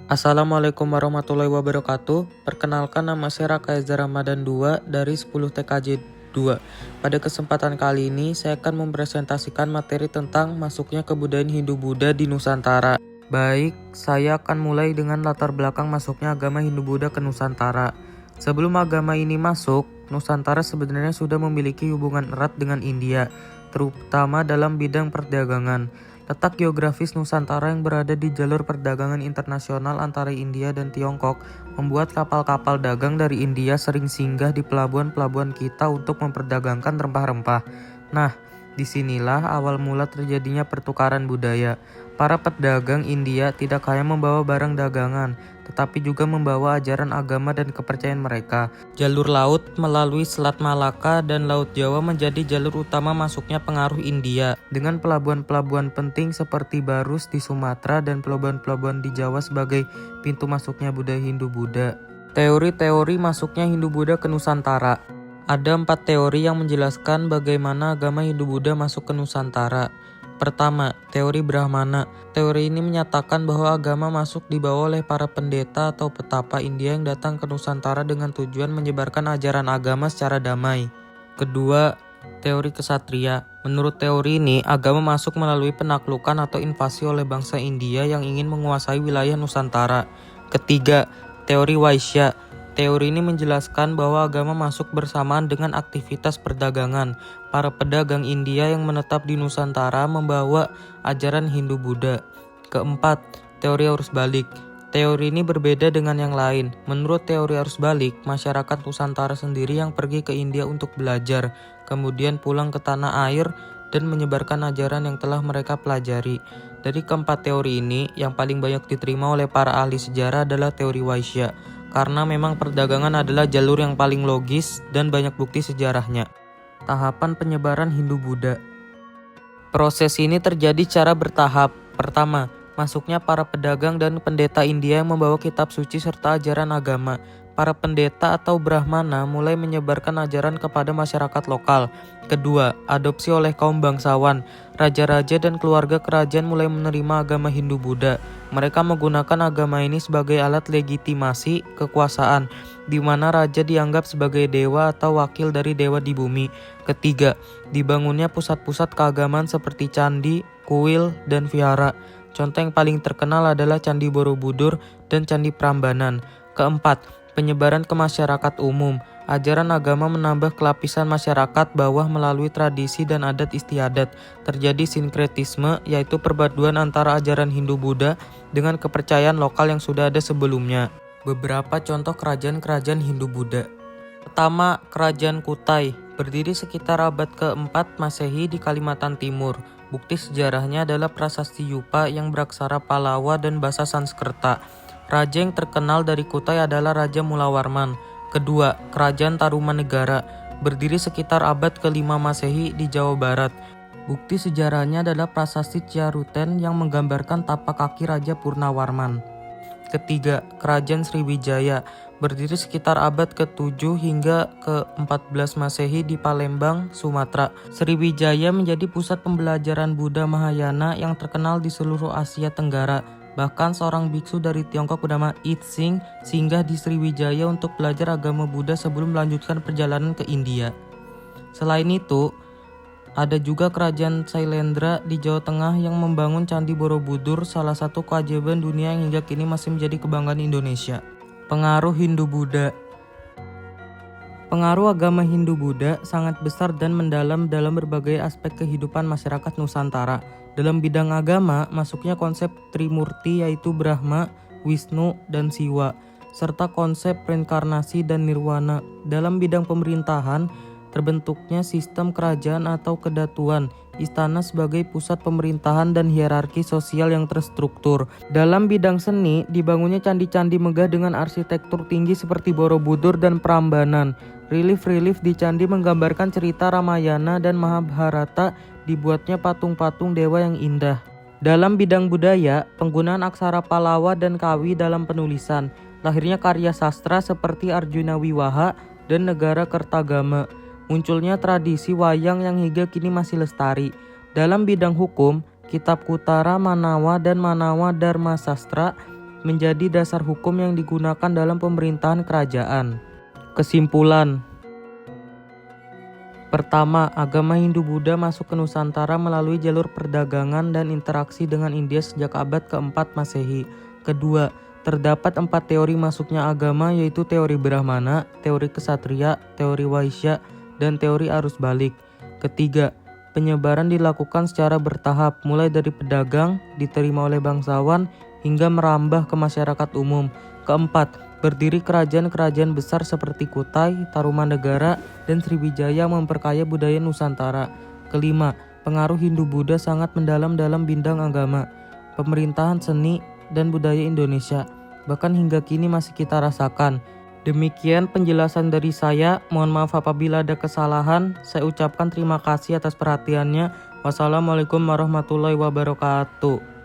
Assalamualaikum warahmatullahi wabarakatuh. Perkenalkan, nama saya Raka Ezra Ramadan 2 dari 10 TKJ 2. Pada kesempatan kali ini saya akan mempresentasikan materi tentang masuknya kebudayaan Hindu-Buddha di Nusantara. Baik, saya akan mulai dengan latar belakang masuknya agama Hindu-Buddha ke Nusantara. Sebelum agama ini masuk, Nusantara sebenarnya sudah memiliki hubungan erat dengan India, terutama dalam bidang perdagangan. Letak geografis Nusantara yang berada di jalur perdagangan internasional antara India dan Tiongkok membuat kapal-kapal dagang dari India sering singgah di pelabuhan-pelabuhan kita untuk memperdagangkan rempah-rempah. Nah, disinilah awal mula terjadinya pertukaran budaya. Para pedagang India tidak hanya membawa barang dagangan, tetapi juga membawa ajaran agama dan kepercayaan mereka. Jalur laut melalui Selat Malaka dan Laut Jawa menjadi jalur utama masuknya pengaruh India, dengan pelabuhan-pelabuhan penting seperti Barus di Sumatera dan pelabuhan-pelabuhan di Jawa sebagai pintu masuknya budaya Hindu-Buddha. Teori-teori masuknya Hindu-Buddha ke Nusantara. Ada 4 teori yang menjelaskan bagaimana agama Hindu-Buddha masuk ke Nusantara. Pertama, teori Brahmana. Teori ini menyatakan bahwa agama masuk dibawa oleh para pendeta atau petapa India yang datang ke Nusantara dengan tujuan menyebarkan ajaran agama secara damai. Kedua, teori kesatria. Menurut teori ini, agama masuk melalui penaklukan atau invasi oleh bangsa India yang ingin menguasai wilayah Nusantara. Ketiga, teori Vaishya. Teori ini menjelaskan bahwa agama masuk bersamaan dengan aktivitas perdagangan. Para pedagang India yang menetap di Nusantara membawa ajaran Hindu-Buddha. Keempat, teori arus balik. Teori ini berbeda dengan yang lain. Menurut teori arus balik, masyarakat Nusantara sendiri yang pergi ke India untuk belajar, kemudian pulang ke tanah air dan menyebarkan ajaran yang telah mereka pelajari. Dari keempat teori ini, yang paling banyak diterima oleh para ahli sejarah adalah teori Vaishya, karena memang perdagangan adalah jalur yang paling logis dan banyak bukti sejarahnya. Tahapan penyebaran Hindu-Buddha. Proses ini terjadi secara bertahap. Pertama, masuknya para pedagang dan pendeta India yang membawa kitab suci serta ajaran agama. Para pendeta atau Brahmana mulai menyebarkan ajaran kepada masyarakat lokal. Kedua, adopsi oleh kaum bangsawan. Raja-raja dan keluarga kerajaan mulai menerima agama Hindu-Buddha. Mereka menggunakan agama ini sebagai alat legitimasi kekuasaan, di mana raja dianggap sebagai dewa atau wakil dari dewa di bumi. Ketiga, dibangunnya pusat-pusat keagamaan seperti candi, kuil, dan vihara. Contoh yang paling terkenal adalah Candi Borobudur dan Candi Prambanan. Keempat, penyebaran ke masyarakat umum. Ajaran agama menambah kelapisan masyarakat bawah melalui tradisi dan adat istiadat. Terjadi sinkretisme, yaitu perpaduan antara ajaran Hindu-Buddha dengan kepercayaan lokal yang sudah ada sebelumnya. Beberapa contoh kerajaan-kerajaan Hindu-Buddha. Pertama, Kerajaan Kutai, berdiri sekitar abad ke-4 Masehi di Kalimantan Timur. Bukti sejarahnya adalah prasasti Yupa yang beraksara Palawa dan bahasa Sanskerta. Raja yang terkenal dari Kutai adalah Raja Mulawarman. Kedua, Kerajaan Tarumanegara, berdiri sekitar abad ke-5 Masehi di Jawa Barat. Bukti sejarahnya adalah prasasti Ciaruten yang menggambarkan tapak kaki Raja Purnawarman. Ketiga, Kerajaan Sriwijaya, berdiri sekitar abad ke-7 hingga ke-14 Masehi di Palembang, Sumatera. Sriwijaya menjadi pusat pembelajaran Buddha Mahayana yang terkenal di seluruh Asia Tenggara. Bahkan seorang biksu dari Tiongkok bernama It Sing singgah di Sriwijaya untuk belajar agama Buddha sebelum melanjutkan perjalanan ke India. Selain itu, ada juga Kerajaan Sailendra di Jawa Tengah yang membangun Candi Borobudur, salah satu keajaiban dunia yang hingga kini masih menjadi kebanggaan Indonesia. Pengaruh Hindu-Buddha. Pengaruh agama Hindu-Buddha sangat besar dan mendalam dalam berbagai aspek kehidupan masyarakat Nusantara. Dalam bidang agama, masuknya konsep Trimurti yaitu Brahma, Wisnu, dan Siwa, serta konsep reinkarnasi dan nirwana. Dalam bidang pemerintahan, terbentuknya sistem kerajaan atau kedatuan, istana sebagai pusat pemerintahan dan hierarki sosial yang terstruktur. Dalam bidang seni, dibangunnya candi-candi megah dengan arsitektur tinggi seperti Borobudur dan Prambanan. Relief-relief di candi menggambarkan cerita Ramayana dan Mahabharata, dibuatnya patung-patung dewa yang indah. Dalam bidang budaya, penggunaan aksara Palawa dan Kawi dalam penulisan. Lahirnya karya sastra seperti Arjuna Wiwaha dan Negara Kertagama. Munculnya tradisi wayang yang hingga kini masih lestari. Dalam bidang hukum, Kitab Kutara Manawa dan Manawa Dharma Sastra menjadi dasar hukum yang digunakan dalam pemerintahan kerajaan. Kesimpulan. Pertama, agama Hindu-Buddha masuk ke Nusantara melalui jalur perdagangan dan interaksi dengan India sejak abad ke-4 Masehi. Kedua, terdapat 4 teori masuknya agama, yaitu teori Brahmana, teori Ksatria, teori Waisya, dan teori arus balik. Ketiga, penyebaran dilakukan secara bertahap, mulai dari pedagang, diterima oleh bangsawan, hingga merambah ke masyarakat umum. Keempat, berdiri kerajaan-kerajaan besar seperti Kutai, Tarumanegara, dan Sriwijaya memperkaya budaya Nusantara. Kelima, pengaruh Hindu-Buddha sangat mendalam dalam bidang agama, pemerintahan, seni, dan budaya Indonesia. Bahkan hingga kini masih kita rasakan. Demikian penjelasan dari saya. Mohon maaf apabila ada kesalahan. Saya ucapkan terima kasih atas perhatiannya. Wassalamualaikum warahmatullahi wabarakatuh.